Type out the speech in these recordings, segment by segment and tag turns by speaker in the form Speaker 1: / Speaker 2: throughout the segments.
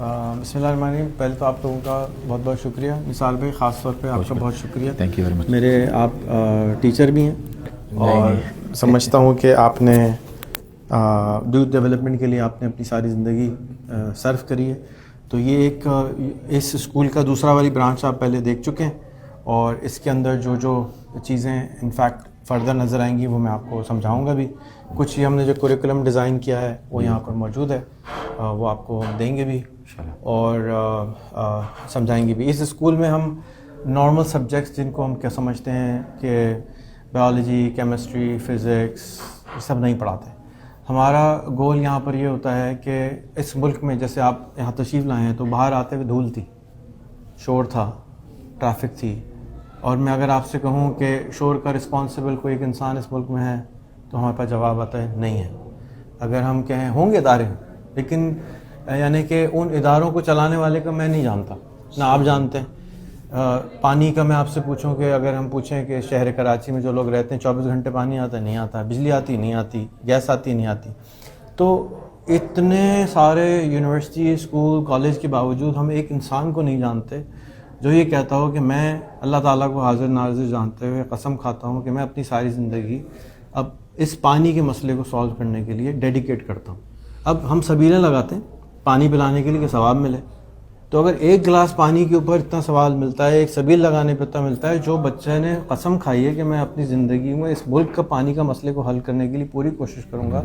Speaker 1: بسم اللہ الرحمن الرحیم. پہلے تو آپ لوگوں کا بہت بہت شکریہ. نثار بھائی خاص طور پہ آپ کا بہت شکریہ.
Speaker 2: تھینک یو ویری مچ.
Speaker 1: میرے آپ ٹیچر بھی ہیں اور سمجھتا ہوں کہ آپ نے یوتھ ڈیولپمنٹ کے لیے آپ نے اپنی ساری زندگی صرف کری ہے. تو یہ ایک اس اسکول کا دوسرا والی برانچ آپ پہلے دیکھ چکے ہیں اور اس کے اندر جو چیزیں انفیکٹ فردر نظر آئیں گی وہ میں آپ کو سمجھاؤں گا بھی. کچھ ہی ہم نے جو کوریکولم ڈیزائن کیا ہے وہ یہاں پر موجود ہے, وہ آپ کو ہم دیں گے بھی اور سمجھائیں گے بھی. اس اسکول میں ہم نارمل سبجیکٹس جن کو ہم کیا سمجھتے ہیں کہ بایولوجی, کیمسٹری, فزکس, یہ سب نہیں پڑھاتے. ہمارا گول یہاں پر یہ ہوتا ہے کہ اس ملک میں جیسے آپ یہاں تشریف لائے ہیں تو باہر آتے ہوئے دھول تھی, شور تھا, ٹریفک تھی, اور میں اگر آپ سے کہوں کہ شور کا رسپانسبل کوئی ایک انسان اس ملک میں ہے تو ہمارے پاس جواب آتا ہے نہیں ہے. اگر ہم کہیں ہوں گے ادارے, لیکن یعنی کہ ان اداروں کو چلانے والے کا میں نہیں جانتا, نہ آپ جانتے ہیں. پانی کا میں آپ سے پوچھوں کہ اگر ہم پوچھیں کہ شہر کراچی میں جو لوگ رہتے ہیں 24 گھنٹے پانی آتا ہے, نہیں آتا. بجلی آتی نہیں آتی, گیس آتی نہیں آتی. تو اتنے سارے یونیورسٹی, اسکول, کالج کے باوجود ہم ایک انسان کو نہیں جانتے جو یہ کہتا ہو کہ میں اللہ تعالیٰ کو حاضر ناظر جانتے ہوئے قسم کھاتا ہوں کہ میں اپنی ساری زندگی اب اس پانی کے مسئلے کو سالو کرنے کے لیے ڈیڈیکیٹ کرتا ہوں. اب ہم سبیلیں لگاتے ہیں پانی پلانے کے لیے کہ ثواب ملے. تو اگر ایک گلاس پانی کے اوپر اتنا ثواب ملتا ہے, ایک سبیل لگانے پہ اتنا ملتا ہے, جو بچے نے قسم کھائی ہے کہ میں اپنی زندگی میں اس ملک کا پانی کا مسئلے کو حل کرنے کے لیے پوری کوشش کروں گا,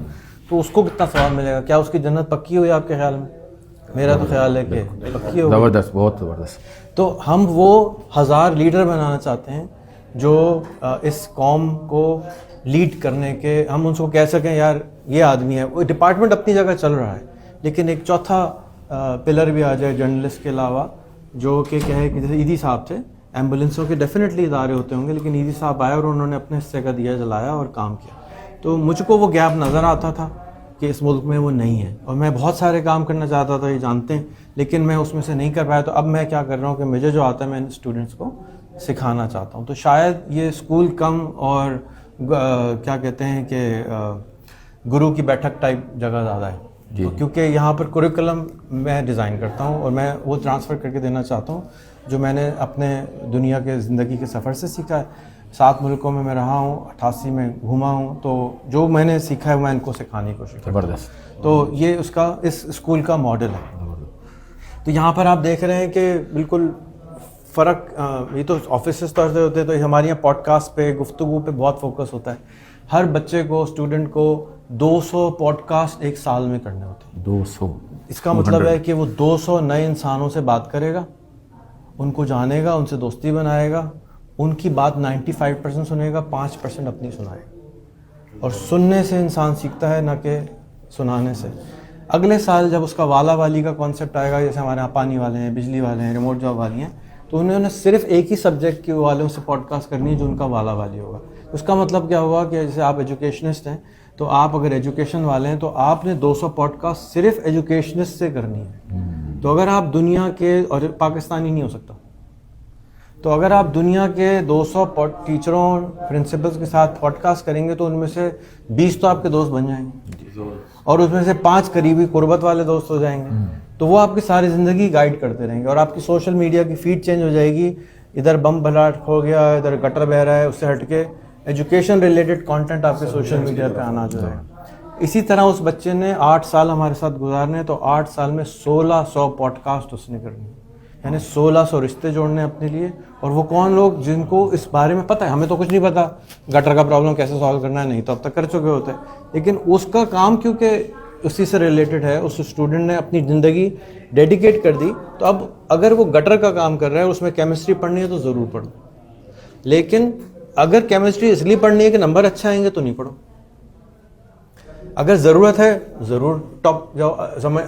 Speaker 1: تو اس کو کتنا ثواب ملے گا؟ کیا اس کی جنت پکی ہوئی آپ کے خیال میں؟ میرا تو خیال ہے کہ پکی ہوگی.
Speaker 2: زبردست, بہت زبردست.
Speaker 1: تو ہم وہ 1000 لیڈر بنانا چاہتے ہیں جو اس قوم کو لیڈ کرنے کے, ہم ان کو کہہ سکیں یار یہ آدمی ہے. وہ ڈپارٹمنٹ اپنی جگہ چل رہا ہے, لیکن ایک چوتھا پلر بھی آ جائے جرنلسٹ کے علاوہ, جو کہ کہے کہ جیسے ایدی صاحب تھے, ایمبولینسوں کے ڈیفینیٹلی ادارے ہوتے ہوں گے, لیکن ایدی صاحب آئے اور انہوں نے اپنے حصے کا دیا جلایا اور کام کیا. تو مجھ کو وہ گیپ نظر آتا تھا کہ اس ملک میں وہ نہیں ہے, اور میں بہت سارے کام کرنا چاہتا تھا, یہ جانتے ہیں, لیکن میں اس میں سے نہیں کر پایا. تو اب میں کیا کر رہا ہوں کہ مجھے جو آتا ہے میں ان اسٹوڈنٹس کو سکھانا چاہتا ہوں. تو شاید یہ اسکول کم اور کیا کہتے ہیں کہ گرو کی بیٹھک ٹائپ جگہ زیادہ ہے, کیونکہ یہاں پر کوریکولم میں ڈیزائن کرتا ہوں اور میں وہ ٹرانسفر کر کے دینا چاہتا ہوں جو میں نے اپنے دنیا کے زندگی کے سفر سے سیکھا ہے. 7 ملکوں میں رہا ہوں, 88 میں گھوما ہوں, تو جو میں نے سیکھا ہے میں ان کو سکھانے کی کوشش کرتا ہوں. تو یہ اس اسکول کا ماڈل ہے. تو یہاں پر آپ دیکھ رہے ہیں کہ بالکل فرق, یہ تو آفیسز طور سے ہوتے ہیں, تو ہمارے یہاں پوڈ کاسٹ پہ, گفتگو پہ بہت فوکس ہوتا ہے. ہر بچے کو, اسٹوڈنٹ کو 200 پوڈ کاسٹ ایک سال میں کرنے ہوتے ہیں.
Speaker 2: 200. اس
Speaker 1: کا مطلب ہے کہ وہ 200 نئے انسانوں سے بات کرے گا, ان کو جانے گا, ان سے دوستی بنائے گا, ان کی بات 95% سنے گا, 5% اپنی سنائے گا. اور سننے سے انسان سیکھتا ہے, نہ کہ سنانے سے. اگلے سال جب اس کا والا والی کا کانسیپٹ آئے گا, جیسے ہمارے یہاں پانی والے ہیں, بجلی والے ہیں, ریموٹ جاب والی ہیں, تو انہوں نے صرف ایک ہی سبجیکٹ کے والوں سے پوڈ کاسٹ کرنی ہے جو ان کا والا والی ہوگا. اس کا مطلب کیا ہوا کہ جیسے آپ ایجوکیشنسٹ ہیں, تو آپ اگر ایجوکیشن والے ہیں تو آپ نے 200 پوڈ کاسٹ صرف ایجوکیشنسٹ سے کرنی ہے. تو اگر آپ دنیا کے, اور پاکستانی نہیں ہو سکتا, تو اگر آپ دنیا کے 200 ٹیچروں, پرنسپلز کے ساتھ پوڈ کاسٹ کریں گے تو ان میں سے 20 تو آپ کے دوست بن جائیں گے, اور اس میں سے 5 قریبی قربت والے دوست ہو جائیں گے. تو وہ آپ کی ساری زندگی گائیڈ کرتے رہیں گے, اور آپ کی سوشل میڈیا کی فیڈ چینج ہو جائے گی. ادھر بم بلاٹ ہو گیا, ادھر گٹر بہ رہا ہے, اس سے ہٹ کے ایجوکیشن ریلیٹڈ کانٹینٹ آپ کے سوشل میڈیا پہ آنا جو ہے. اسی طرح اس بچے نے 8 سال ہمارے ساتھ گزارنے, تو 8 سال میں 1600 پوڈ کاسٹ اس نے کرنی, یعنی 1600 رشتے جوڑنے اپنے لیے. اور وہ کون لوگ جن کو اس بارے میں پتہ ہے, ہمیں تو کچھ نہیں پتا گٹر کا پرابلم کیسے سالو کرنا ہے, نہیں تو اب تک کر چکے ہوتے, لیکن اس کا کام کیونکہ اسی سے ریلیٹڈ ہے, اس اسٹوڈنٹ نے اپنی زندگی ڈیڈیکیٹ کر دی. تو اب اگر وہ گٹر کا کام کر رہا ہے, اس میں کیمسٹری پڑھنی ہے تو ضرور پڑھو, لیکن اگر کیمسٹری اس لیے پڑھنی ہے کہ نمبر اچھا آئیں گے تو نہیں پڑھو. اگر ضرورت ہے ضرور ٹاپ جاؤ,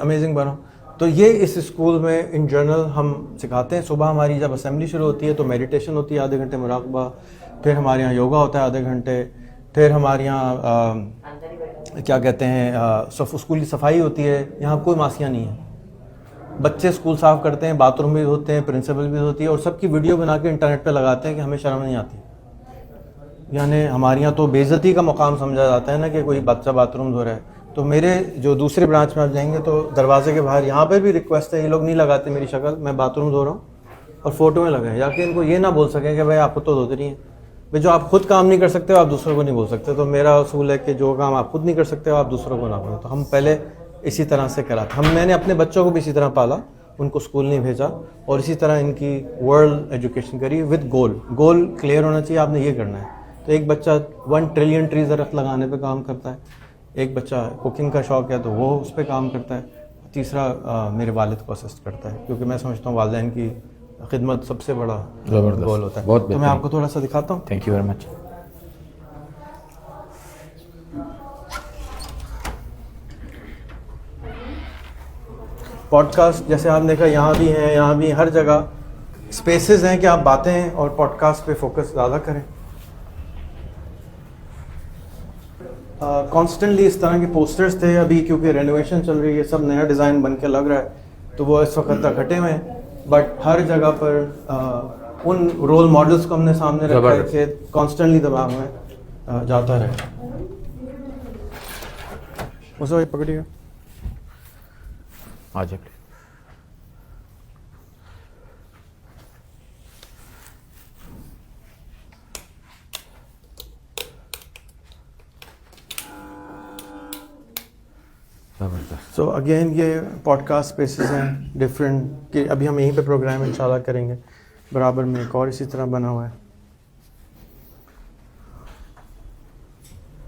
Speaker 1: امیزنگ بنو. تو یہ اس اسکول میں ان جنرل ہم سکھاتے ہیں. صبح ہماری جب اسمبلی شروع ہوتی ہے تو میڈیٹیشن ہوتی ہے, آدھے گھنٹے مراقبہ, پھر ہمارے یہاں یوگا ہوتا ہے آدھے گھنٹے, پھر ہمارے یہاں کیا کہتے ہیں اسکول کی صفائی ہوتی ہے. یہاں کوئی ماسیاں نہیں ہیں, بچے اسکول صاف کرتے ہیں, باتھ روم بھی ہوتے ہیں, پرنسپل بھی ہوتی ہے, اور سب کی ویڈیو بنا کے انٹرنیٹ پہ لگاتے ہیں کہ ہمیں شرم نہیں آتی. یعنی ہمارے یہاں تو بے عزتی کا مقام سمجھا جاتا ہے نا کہ کوئی بچہ باتھ روم دھو رہا ہے, تو میرے جو دوسرے برانچ میں آپ جائیں گے تو دروازے کے باہر یہاں پہ بھی ریکویسٹ ہے, یہ لوگ نہیں لگاتے میری شکل, میں باتھ روم دھو رہا ہوں اور فوٹو میں لگائیں, یا کہ ان کو یہ نہ بول سکیں کہ بھائی آپ خود تو دھوتے نہیں ہیں. بھائی جو آپ خود کام نہیں کر سکتے ہو آپ دوسروں کو نہیں بول سکتے. تو میرا اصول ہے کہ جو کام آپ خود نہیں کر سکتے ہو آپ دوسروں کو نہ بولیں. تو ہم پہلے اسی طرح سے کراتے. میں نے اپنے بچوں کو بھی اسی طرح پالا, ان کو اسکول نہیں بھیجا, اور اسی طرح ان کی ورلڈ ایجوکیشن کری ود گول کلیئر ہونا چاہیے, آپ نے یہ کرنا ہے. تو ایک بچہ 1 ٹریلین ٹریز درخت لگانے پہ کام کرتا ہے, ایک بچہ کوکنگ کا شوق ہے تو وہ اس پہ کام کرتا ہے, تیسرا میرے والد کو اسسٹ کرتا ہے, کیونکہ میں سمجھتا ہوں والدین کی خدمت سب سے بڑا گول ہوتا ہے. تو میں آپ کو تھوڑا سا دکھاتا ہوں.
Speaker 2: Thank you very much.
Speaker 1: Podcast جیسے آپ نے دیکھا یہاں بھی ہیں, یہاں بھی ہر جگہ اسپیسیز ہیں کہ آپ باتیں اور پوڈ کاسٹ پہ فوکس زیادہ کریں. کانسٹنٹلی اس طرح کے پوسٹرز تھے, ابھی کیونکہ رینوویشن چل رہی ہے سب نیا ڈیزائن بن کے لگ رہا ہے تو وہ اس وقت تک ہٹے ہوئے ہیں, بٹ ہر جگہ پر ان رول ماڈلس کو ہم نے سامنے رکھا ہے کہ کانسٹنٹلی دماغ میں جاتا رہے. اس وقت پکڑیے گا
Speaker 2: آ جائے.
Speaker 1: سو اگین یہ پوڈ کاسٹ اسپیسیز ہیں ڈفرینٹ, کہ ابھی ہم یہیں پہ پروگرام انشاءاللہ کریں گے. برابر میں ایک اور اسی طرح بنا ہوا ہے.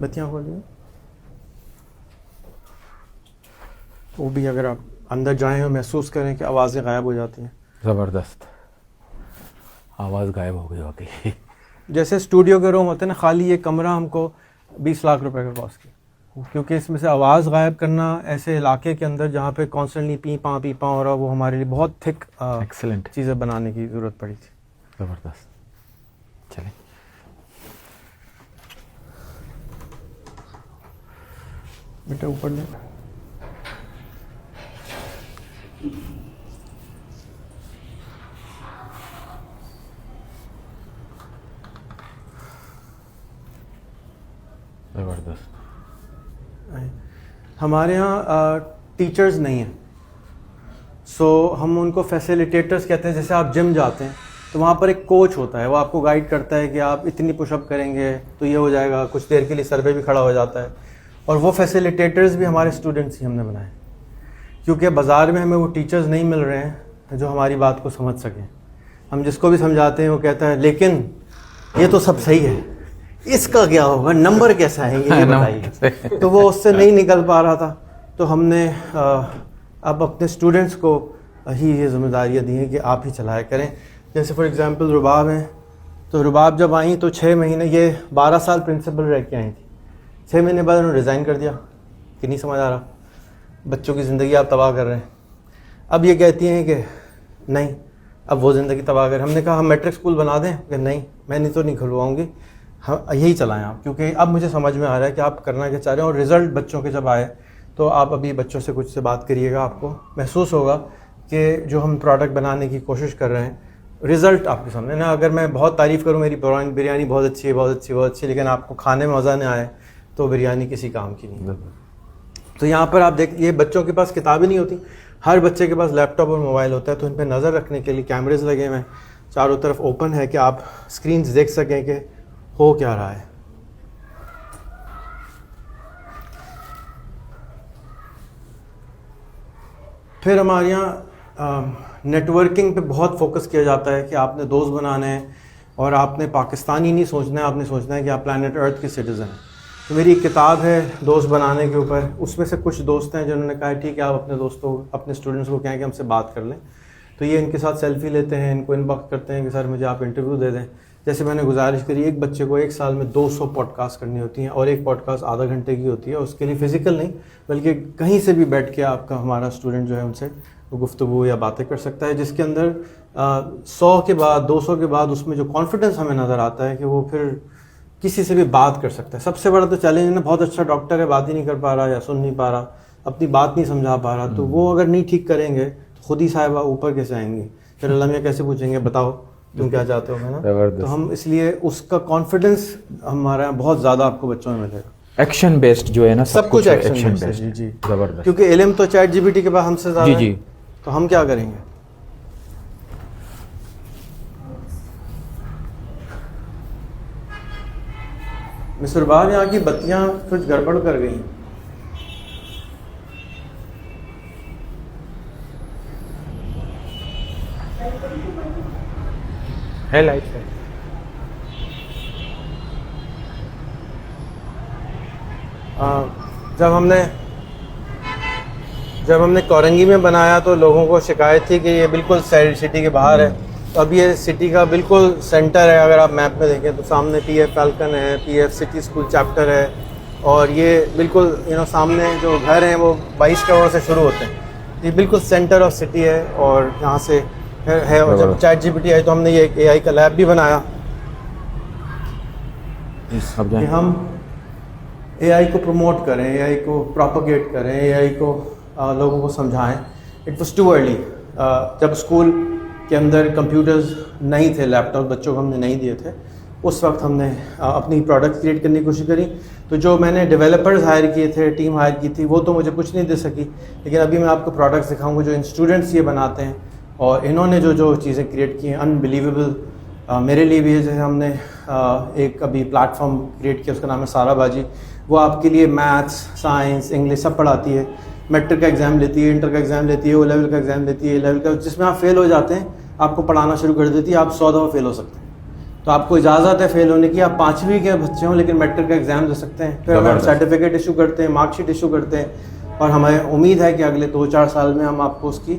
Speaker 1: بتیاں کھولیے, وہ بھی اگر آپ اندر جائیں اور محسوس کریں کہ آوازیں غائب ہو جاتی ہیں.
Speaker 2: زبردست, آواز غائب ہو گئی واقعی.
Speaker 1: جیسے اسٹوڈیو کے روم ہوتے ہیں نا, خالی یہ کمرہ ہم کو 20 لاکھ روپے کا کاسٹ کیا, کیونکہ اس میں سے آواز غائب کرنا ایسے علاقے کے اندر جہاں پہ کانسٹنٹلی پی پاں ہو رہا, وہ ہمارے لیے بہت تھک
Speaker 2: ایکسلنٹ
Speaker 1: چیزیں بنانے کی ضرورت پڑی تھی.
Speaker 2: زبردست. چلیں
Speaker 1: بیٹا اوپر لے.
Speaker 2: زبردست.
Speaker 1: ہمارے یہاں ٹیچرز نہیں ہیں, سو ہم ان کو فیسیلیٹیٹرز کہتے ہیں. جیسے آپ جم جاتے ہیں تو وہاں پر ایک کوچ ہوتا ہے, وہ آپ کو گائیڈ کرتا ہے کہ آپ اتنی پش اپ کریں گے تو یہ ہو جائے گا, کچھ دیر کے لیے سر پہ بھی کھڑا ہو جاتا ہے. اور وہ فیسیلیٹیٹرز بھی ہمارے اسٹوڈنٹس ہی ہم نے بنائے, کیونکہ بازار میں ہمیں وہ ٹیچرز نہیں مل رہے ہیں جو ہماری بات کو سمجھ سکیں. ہم جس کو بھی سمجھاتے ہیں وہ کہتا ہے لیکن یہ تو سب صحیح ہے, اس کا کیا ہوگا, نمبر کیسا ہے یہ بتائیے. تو وہ اس سے نہیں نکل پا رہا تھا. تو ہم نے اب اپنے اسٹوڈنٹس کو ہی یہ ذمہ داریاں دی ہیں کہ آپ ہی چلایا کریں. جیسے فار ایگزامپل رباب ہیں, تو رباب جب آئیں تو 6 مہینے, یہ 12 سال پرنسپل رہ کے آئی تھی, 6 مہینے بعد انہوں نے ریزائن کر دیا کہ نہیں سمجھ آ رہا, بچوں کی زندگی آپ تباہ کر رہے ہیں. اب یہ کہتی ہیں کہ نہیں اب وہ زندگی تباہ کر. ہم نے کہا ہم میٹرک اسکول بنا دیں, کہ نہیں میں نہیں تو نہیں کھلواؤں گی, یہی چلائیں آپ, کیونکہ اب مجھے سمجھ میں آ رہا ہے کہ آپ کرنا کیا چاہ رہے ہیں. اور رزلٹ بچوں کے جب آئے تو آپ ابھی بچوں سے کچھ سے بات کریے گا, آپ کو محسوس ہوگا کہ جو ہم پروڈکٹ بنانے کی کوشش کر رہے ہیں رزلٹ آپ کے سامنے نا. اگر میں بہت تعریف کروں میری بریانی بہت اچھی ہے بہت اچھی بہت اچھی, لیکن آپ کو کھانے میں مزہ نہ آئے تو بریانی کسی کام کی نہیں. تو یہاں پر آپ دیکھ, یہ بچوں کے پاس کتابیں نہیں ہوتی, ہر بچے کے پاس لیپ ٹاپ اور موبائل ہوتا ہے. تو ان پہ نظر رکھنے کے لیے کیمرز لگے ہوئے ہیں, چاروں طرف اوپن ہے کہ آپ اسکرینز دیکھ سکیں کہ ہو کیا رہا ہے. پھر ہمارے یہاں نیٹ ورکنگ پہ بہت فوکس کیا جاتا ہے کہ آپ نے دوست بنانے ہیں, اور آپ نے پاکستانی نہیں سوچنا ہے, آپ نے سوچنا ہے کہ آپ پلانٹ ارتھ کے سٹیزن ہیں. تو میری ایک کتاب ہے دوست بنانے کے اوپر, اس میں سے کچھ دوست ہیں جنہوں نے کہا ٹھیک ہے آپ اپنے دوستوں اپنے اسٹوڈنٹس کو کہیں کہ ہم سے بات کر لیں. تو یہ ان کے ساتھ سیلفی لیتے ہیں, ان کو ان باکس کرتے ہیں کہ سر مجھے آپ انٹرویو دے دیں. جیسے میں نے گزارش کری, ایک بچے کو 1 سال میں 200 پوڈ کاسٹ کرنی ہوتی ہیں, اور ایک پوڈ کاسٹ آدھا گھنٹے کی ہوتی ہے. اس کے لیے فزیکل نہیں بلکہ کہیں سے بھی بیٹھ کے آپ کا ہمارا اسٹوڈنٹ جو ہے ان سے گفتگو یا باتیں کر سکتا ہے, جس کے اندر 100 کے بعد 200 کے بعد اس میں جو کانفیڈنس ہمیں نظر آتا ہے کہ وہ پھر کسی سے بھی بات کر سکتا ہے. سب سے بڑا تو چیلنج ہے نا, بہت اچھا ڈاکٹر ہے, بات ہی نہیں کر پا رہا یا سن نہیں پا رہا, اپنی بات نہیں سمجھا پا رہا. تو وہ اگر نہیں ٹھیک کریں گے تو خود ہی صاحبہ اوپر کیسے آئیں گے, پھر اللہ میاں کیسے پوچھیں گے بتاؤ تم کیا چاہتے ہو, ہے نا. تو ہم اس لیے اس کا کانفیڈنس ہمارا بہت زیادہ آپ کو بچوں میں ملے گا.
Speaker 2: ایکشن بیسڈ جو ہے نا
Speaker 1: سب کچھ ایکشن بیسڈ. جی جی
Speaker 2: زبردست.
Speaker 1: کیونکہ علم تو چیٹ جی پی ٹی کے بعد ہم سے زیادہ
Speaker 2: جی
Speaker 1: ہے,
Speaker 2: جی
Speaker 1: تو ہم کیا کریں گے. مصر باب یہاں کی بتیاں کچھ گڑبڑ کر گئی ہیں.
Speaker 2: ہے لائٹ ہے.
Speaker 1: جب ہم نے کورنگی میں بنایا تو لوگوں کو شکایت تھی کہ یہ بالکل سٹی کے باہر ہے. تو اب یہ سٹی کا بالکل سینٹر ہے. اگر آپ میپ میں دیکھیں تو سامنے پی ایف فیلکن ہے, P F city school chapter ہے, اور یہ بالکل سامنے جو گھر ہیں وہ 22 کروڑ سے شروع ہوتے ہیں. یہ بالکل سینٹر آف سٹی ہے اور یہاں سے ہے. اور جب chat G P T I تو ہم نے یہ اے آئی کا لیب بھی بنایا کہ ہم اے آئی کو پروموٹ کریں, اے آئی کو پروپیگیٹ کریں, اے آئی کو لوگوں کو سمجھائیں. It was too early. جب اسکول کے اندر کمپیوٹرز نہیں تھے, لیپ ٹاپ بچوں کو ہم نے نہیں دیے تھے, اس وقت ہم نے اپنی پروڈکٹ کریٹ کرنے کی کوشش کری. تو جو میں نے ڈیولپرز ہائر کیے تھے, ٹیم ہائر کی تھی, وہ تو مجھے کچھ نہیں دے سکی. لیکن ابھی میں آپ کو پروڈکٹس دکھاؤں گا جو اسٹوڈنٹس یہ بناتے ہیں, اور انہوں نے جو چیزیں کریٹ کی ہیں انبلیویبل. میرے لیے بھی ہے, جیسے ہم نے ایک ابھی پلیٹ فارم کریٹ کیا, اس کا نام ہے سارا باجی. وہ آپ کے لیے میتھس, سائنس, انگلش سب پڑھاتی ہے. میٹرک کا ایگزام لیتی ہے, انٹر کا ایگزام لیتی ہے, او لیول کا ایگزام لیتی ہے, اے لیول کا. جس میں آپ فیل ہو جاتے ہیں آپ کو پڑھانا شروع کر دیتی ہے. آپ 100 دفعہ فیل ہو سکتے ہیں, تو آپ کو اجازت ہے فیل ہونے کی. آپ 5ویں کے بچے ہوں لیکن میٹرک کا ایگزام دے سکتے ہیں. پھر ہم سرٹیفکیٹ ایشو کرتے ہیں, مارک شیٹ ایشو کرتے ہیں, اور ہمیں امید ہے کہ اگلے 2-4 سال میں ہم آپ کو اس کی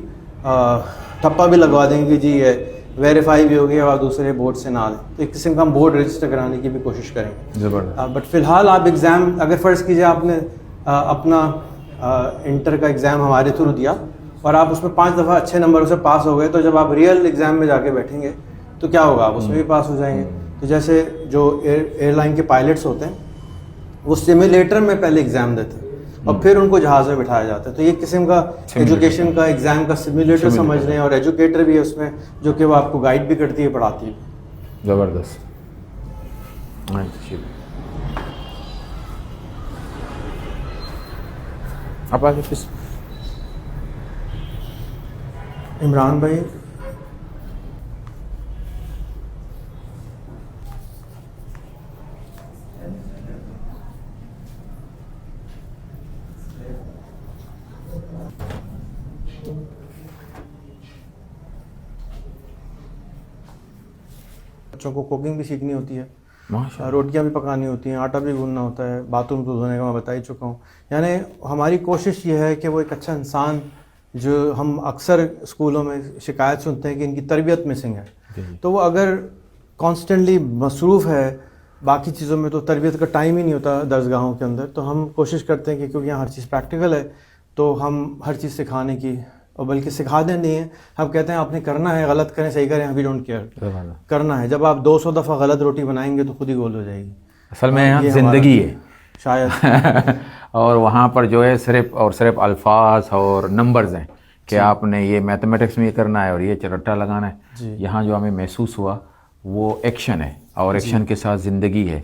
Speaker 1: ٹھپا بھی لگوا دیں گے. جی یہ ویریفائی بھی ہوگی اور دوسرے بورڈ سے نہ لیں. تو ایک قسم کا ہم بورڈ رجسٹر کرانے کی بھی کوشش کریں گے. بٹ فی الحال آپ ایگزام, اگر فرض کیجیے آپ نے اپنا انٹر کا ایگزام ہمارے تھرو دیا اور آپ اس میں 5 دفعہ اچھے نمبروں سے پاس ہو گئے, تو جب آپ ریئل ایگزام میں جا کے بیٹھیں گے تو کیا ہوگا, آپ اس میں بھی پاس ہو جائیں گے. تو جیسے جو ایئر لائن کے پائلٹس ہوتے ہیں وہ سیمولیٹر میں پہلے ایگزام دیتے ہیں اور پھر ان کو جہاز میں بٹھایا جاتا ہے. تو یہ قسم کا ایجوکیشن کا ایگزام کا سیمولیٹر سمجھ لیں, اور ایجوکیٹر بھی ہے اس میں جو کہ وہ آپ کو گائیڈ بھی کرتی ہے, پڑھاتی ہے.
Speaker 2: زبردست. آپ آگے
Speaker 1: عمران بھائی. بچوں کو کوکنگ بھی سیکھنی ہوتی ہے, روٹیاں بھی پکانی ہوتی ہیں, آٹا بھی گوندنا ہوتا ہے, باتھ روم کو دھونے کا میں بتا ہی چکا ہوں. یعنی ہماری کوشش یہ ہے کہ وہ ایک اچھا انسان, جو ہم اکثر اسکولوں میں شکایت سنتے ہیں کہ ان کی تربیت مسنگ ہے, تو وہ اگر کانسٹنٹلی مصروف ہے باقی چیزوں میں تو تربیت کا ٹائم ہی نہیں ہوتا درسگاہوں کے اندر. تو ہم کوشش کرتے ہیں کہ کیونکہ یہاں ہر چیز پریکٹیکل ہے تو ہم ہر چیز سکھانے کی, اور بلکہ سکھا دیں نہیں ہیں, ہم کہتے ہیں آپ نے کرنا ہے, غلط کریں صحیح کریں, وی ڈونٹ کیئر. کرنا ہے, جب آپ 200 دفعہ غلط روٹی بنائیں گے تو خود ہی گول ہو جائے گی.
Speaker 2: اصل میں یہاں زندگی ہے
Speaker 1: شاید
Speaker 2: اور وہاں پر جو ہے صرف الفاظ اور نمبرز ہیں کہ آپ نے یہ میتھمیٹکس میں یہ کرنا ہے اور یہ چرٹا لگانا ہے. یہاں جو ہمیں محسوس ہوا وہ ایکشن ہے, اور ایکشن کے ساتھ زندگی ہے.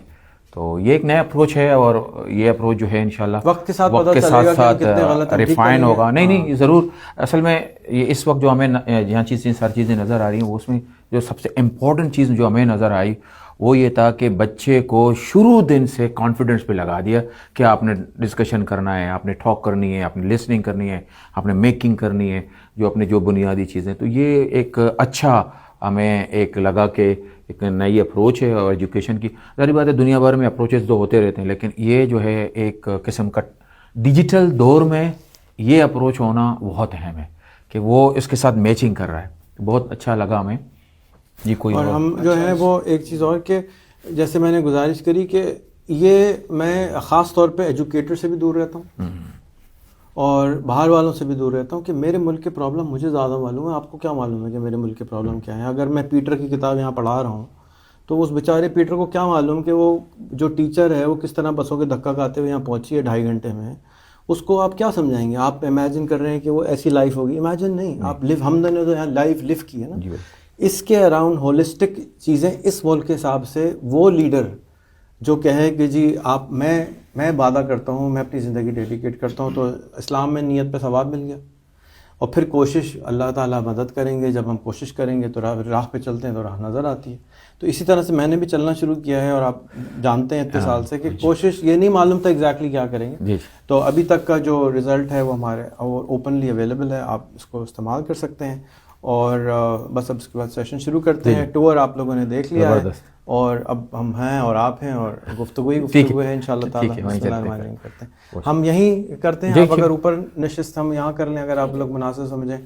Speaker 2: تو یہ ایک نیا اپروچ ہے, اور یہ اپروچ جو ہے انشاءاللہ
Speaker 1: وقت کے ساتھ
Speaker 2: ریفائن ہوگا. نہیں ضرور. اصل میں یہ اس وقت جو ہمیں یہاں ساری چیزیں نظر آ رہی ہیں, اس میں جو سب سے امپورٹنٹ چیز جو ہمیں نظر آئی وہ یہ تھا کہ بچے کو شروع دن سے کانفیڈنس پہ لگا دیا کہ آپ نے ڈسکشن کرنا ہے, آپ نے ٹاک کرنی ہے, آپ نے لسننگ کرنی ہے, آپ نے میکنگ کرنی ہے, جو بنیادی چیزیں. تو یہ ایک اچھا ہمیں ایک لگا کہ ایک نئی اپروچ ہے اور ایجوکیشن کی. ظاہر بات ہے دنیا بھر میں اپروچز تو ہوتے رہتے ہیں, لیکن یہ جو ہے ایک قسم کا ڈیجیٹل دور میں یہ اپروچ ہونا بہت اہم ہے کہ وہ اس کے ساتھ میچنگ کر رہا ہے. بہت اچھا لگا ہمیں. جی کوئی
Speaker 1: اور ہم جو ہے وہ ایک چیز اور کہ جیسے میں نے گزارش کری کہ یہ میں خاص طور پہ ایجوکیٹر سے بھی دور رہتا ہوں اور باہر والوں سے بھی دور رہتا ہوں کہ میرے ملک کے پرابلم مجھے زیادہ معلوم ہے. آپ کو کیا معلوم ہے کہ میرے ملک کے پرابلم کیا ہیں؟ اگر میں پیٹر کی کتاب یہاں پڑھا رہا ہوں تو اس بیچارے پیٹر کو کیا معلوم کہ وہ جو ٹیچر ہے وہ کس طرح بسوں کے دھکا کھاتے ہوئے یہاں پہنچی ہے 2.5 گھنٹے میں. اس کو آپ کیا سمجھائیں گے؟ آپ امیجن کر رہے ہیں کہ وہ ایسی لائف ہوگی. امیجن نہیں, آپ ہم نے تو یہاں لائف لیو کی ہے نا. اس کے اراؤنڈ ہولسٹک چیزیں اس ملک کے حساب سے وہ لیڈر جو کہے کہ جی آپ میں وعدہ کرتا ہوں، میں اپنی زندگی ڈیڈیکیٹ کرتا ہوں، تو اسلام میں نیت پہ ثواب مل گیا. اور پھر کوشش اللہ تعالیٰ مدد کریں گے، جب ہم کوشش کریں گے تو راہ پہ چلتے ہیں تو راہ نظر آتی ہے. تو اسی طرح سے میں نے بھی چلنا شروع کیا ہے، اور آپ جانتے ہیں اتنے سال سے کہ کوشش یہ نہیں معلوم تھا ایگزیکٹلی کیا کریں گے. تو ابھی تک کا جو رزلٹ ہے وہ ہمارے اوپنلی اویلیبل ہے، آپ اس کو استعمال کر سکتے ہیں. اور بس اب اس کے بعد سیشن شروع کرتے ہیں. ٹور آپ لوگوں نے دیکھ لیا ہے، اور اب ہم ہیں اور آپ ہیں، اور گفتگو ہے انشاءاللہ تعالیٰ. بسم اللہ الرحمن الرحیم کرتے ہیں. ہم یہیں کرتے ہیں، آپ اگر اوپر نشست ہم یہاں کر لیں اگر آپ لوگ مناسب سمجھیں.